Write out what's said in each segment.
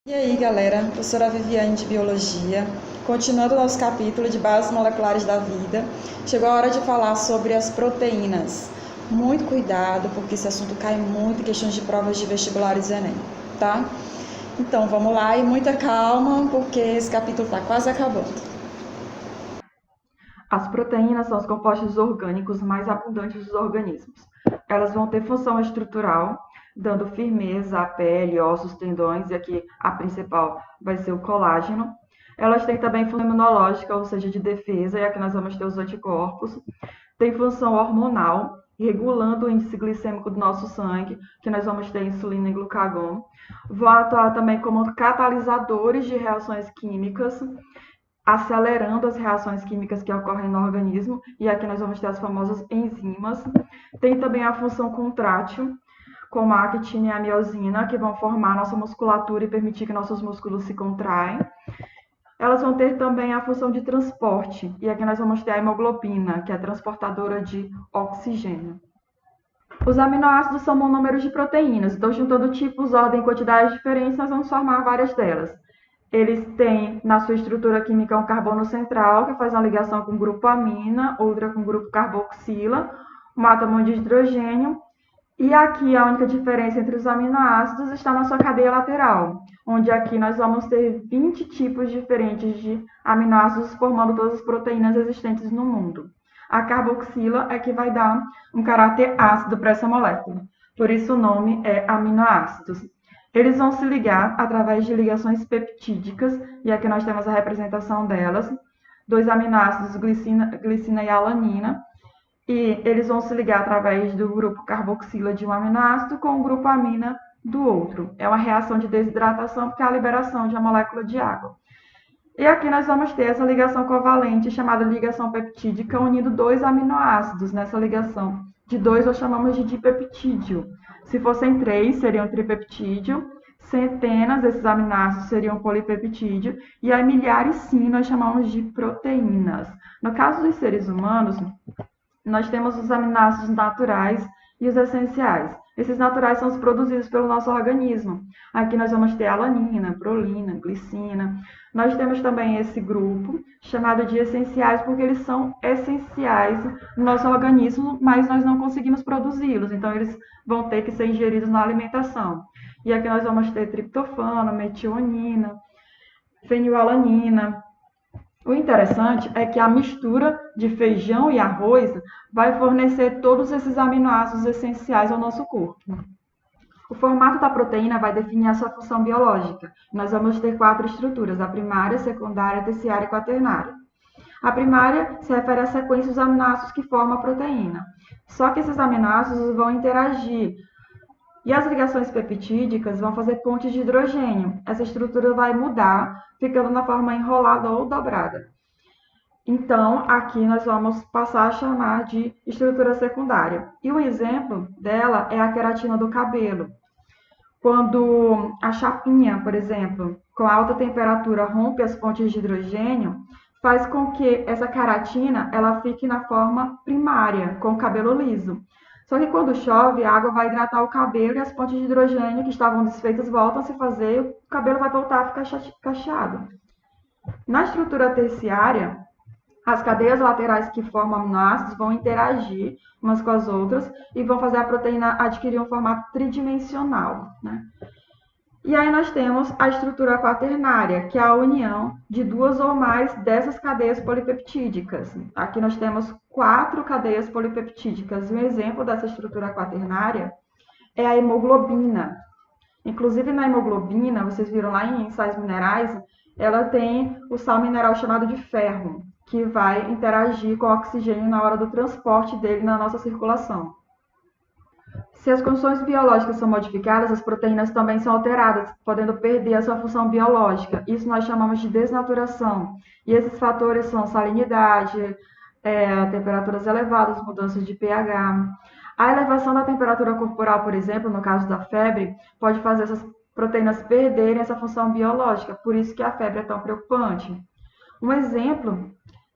E aí, galera, professora Viviane de Biologia, continuando o nosso capítulo de bases moleculares da vida, chegou a hora de falar sobre as proteínas. Muito cuidado, porque esse assunto cai muito em questões de provas de vestibulares e Enem, tá? Então, vamos lá e muita calma, porque esse capítulo está quase acabando. As proteínas são os compostos orgânicos mais abundantes dos organismos. Elas vão ter função estrutural, dando firmeza à pele, ossos, tendões, e aqui a principal vai ser o colágeno. Elas têm também função imunológica, ou seja, de defesa, e aqui nós vamos ter os anticorpos. Tem função hormonal, regulando o índice glicêmico do nosso sangue, que nós vamos ter insulina e glucagon. Vão atuar também como catalisadores de reações químicas, acelerando as reações químicas que ocorrem no organismo, e aqui nós vamos ter as famosas enzimas. Tem também a função contrátil, como a actina e a miosina, que vão formar nossa musculatura e permitir que nossos músculos se contraem. Elas vão ter também a função de transporte, e aqui nós vamos ter a hemoglobina, que é transportadora de oxigênio. Os aminoácidos são monômeros de proteínas, então juntando tipos, ordem e quantidades diferentes, nós vamos formar várias delas. Eles têm na sua estrutura química um carbono central, que faz uma ligação com o grupo amina, outra com o grupo carboxila, um átomo de hidrogênio. E aqui a única diferença entre os aminoácidos está na sua cadeia lateral, onde aqui nós vamos ter 20 tipos diferentes de aminoácidos formando todas as proteínas existentes no mundo. A carboxila é que vai dar um caráter ácido para essa molécula, por isso o nome é aminoácidos. Eles vão se ligar através de ligações peptídicas, e aqui nós temos a representação delas, dois aminoácidos, glicina e alanina, e eles vão se ligar através do grupo carboxila de um aminoácido com o grupo amina do outro. É uma reação de desidratação, porque é a liberação de uma molécula de água. E aqui nós vamos ter essa ligação covalente, chamada ligação peptídica, unindo dois aminoácidos nessa ligação. De dois nós chamamos de dipeptídeo. Se fossem três, seria um tripeptídeo. Centenas desses aminoácidos seriam polipeptídeo. E aí milhares, sim, nós chamamos de proteínas. No caso dos seres humanos, nós temos os aminoácidos naturais e os essenciais. Esses naturais são os produzidos pelo nosso organismo. Aqui nós vamos ter alanina, prolina, glicina. Nós temos também esse grupo chamado de essenciais, porque eles são essenciais no nosso organismo, mas nós não conseguimos produzi-los. Então, eles vão ter que ser ingeridos na alimentação. E aqui nós vamos ter triptofano, metionina, fenilalanina. O interessante é que a mistura de feijão e arroz vai fornecer todos esses aminoácidos essenciais ao nosso corpo. O formato da proteína vai definir a sua função biológica. Nós vamos ter 4 estruturas: a primária, secundária, terciária e quaternária. A primária se refere à sequência dos aminoácidos que formam a proteína. Só que esses aminoácidos vão interagir. E as ligações peptídicas vão fazer pontes de hidrogênio. Essa estrutura vai mudar, ficando na forma enrolada ou dobrada. Então, aqui nós vamos passar a chamar de estrutura secundária. E um exemplo dela é a queratina do cabelo. Quando a chapinha, por exemplo, com alta temperatura rompe as pontes de hidrogênio, faz com que essa queratina ela fique na forma primária, com o cabelo liso. Só que quando chove, a água vai hidratar o cabelo e as pontes de hidrogênio que estavam desfeitas voltam a se fazer e o cabelo vai voltar a ficar cacheado. Na estrutura terciária, as cadeias laterais que formam aminoácidos vão interagir umas com as outras e vão fazer a proteína adquirir um formato tridimensional, né? E aí nós temos a estrutura quaternária, que é a união de duas ou mais dessas cadeias polipeptídicas. Aqui nós temos 4 cadeias polipeptídicas. Um exemplo dessa estrutura quaternária é a hemoglobina. Inclusive na hemoglobina, vocês viram lá em sais minerais, ela tem o sal mineral chamado de ferro, que vai interagir com o oxigênio na hora do transporte dele na nossa circulação. Se as condições biológicas são modificadas, as proteínas também são alteradas, podendo perder a sua função biológica. Isso nós chamamos de desnaturação. E esses fatores são salinidade, temperaturas elevadas, mudanças de pH. A elevação da temperatura corporal, por exemplo, no caso da febre, pode fazer essas proteínas perderem essa função biológica, por isso que a febre é tão preocupante. Um exemplo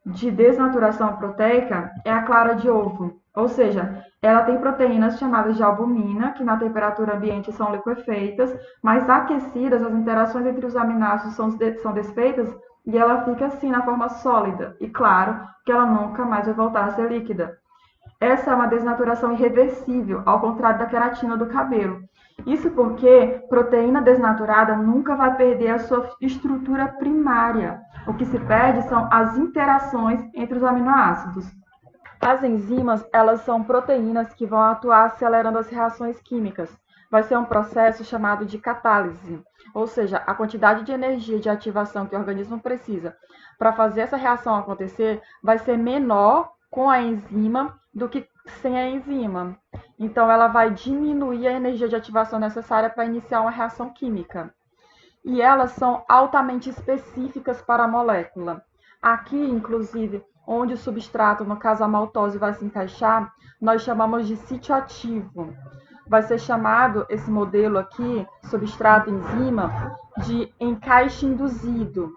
de desnaturação proteica é a clara de ovo, ou seja, ela tem proteínas chamadas de albumina, que na temperatura ambiente são liquefeitas, mas aquecidas as interações entre os aminoácidos são desfeitas e ela fica assim na forma sólida. E claro que ela nunca mais vai voltar a ser líquida. Essa é uma desnaturação irreversível, ao contrário da queratina do cabelo. Isso porque proteína desnaturada nunca vai perder a sua estrutura primária. O que se perde são as interações entre os aminoácidos. As enzimas, elas são proteínas que vão atuar acelerando as reações químicas. Vai ser um processo chamado de catálise, ou seja, a quantidade de energia de ativação que o organismo precisa para fazer essa reação acontecer vai ser menor com a enzima do que sem a enzima. Então, ela vai diminuir a energia de ativação necessária para iniciar uma reação química. E elas são altamente específicas para a molécula. Aqui, inclusive, onde o substrato, no caso a maltose, vai se encaixar, nós chamamos de sítio ativo. Vai ser chamado, esse modelo aqui, substrato-enzima, de encaixe induzido.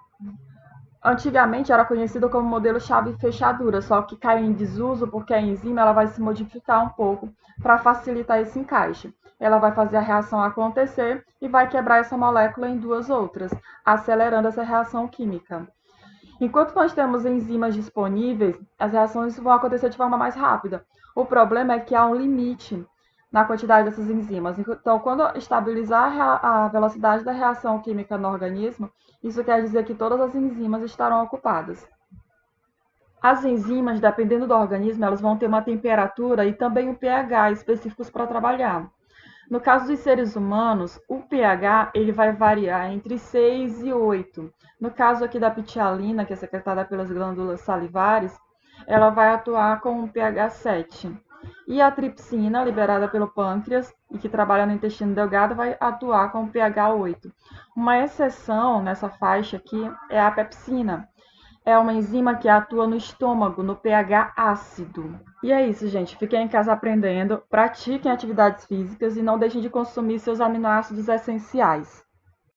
Antigamente era conhecido como modelo chave-fechadura, só que caiu em desuso porque a enzima ela vai se modificar um pouco para facilitar esse encaixe. Ela vai fazer a reação acontecer e vai quebrar essa molécula em duas outras, acelerando essa reação química. Enquanto nós temos enzimas disponíveis, as reações vão acontecer de forma mais rápida. O problema é que há um limite na quantidade dessas enzimas. Então, quando estabilizar a velocidade da reação química no organismo, isso quer dizer que todas as enzimas estarão ocupadas. As enzimas, dependendo do organismo, elas vão ter uma temperatura e também um pH específicos para trabalhar. No caso dos seres humanos, o pH ele vai variar entre 6 e 8. No caso aqui da pitialina, que é secretada pelas glândulas salivares, ela vai atuar com um pH 7. E a tripsina, liberada pelo pâncreas e que trabalha no intestino delgado, vai atuar com um pH 8. Uma exceção nessa faixa aqui é a pepsina. É uma enzima que atua no estômago, no pH ácido. E é isso, gente. Fiquem em casa aprendendo, pratiquem atividades físicas e não deixem de consumir seus aminoácidos essenciais.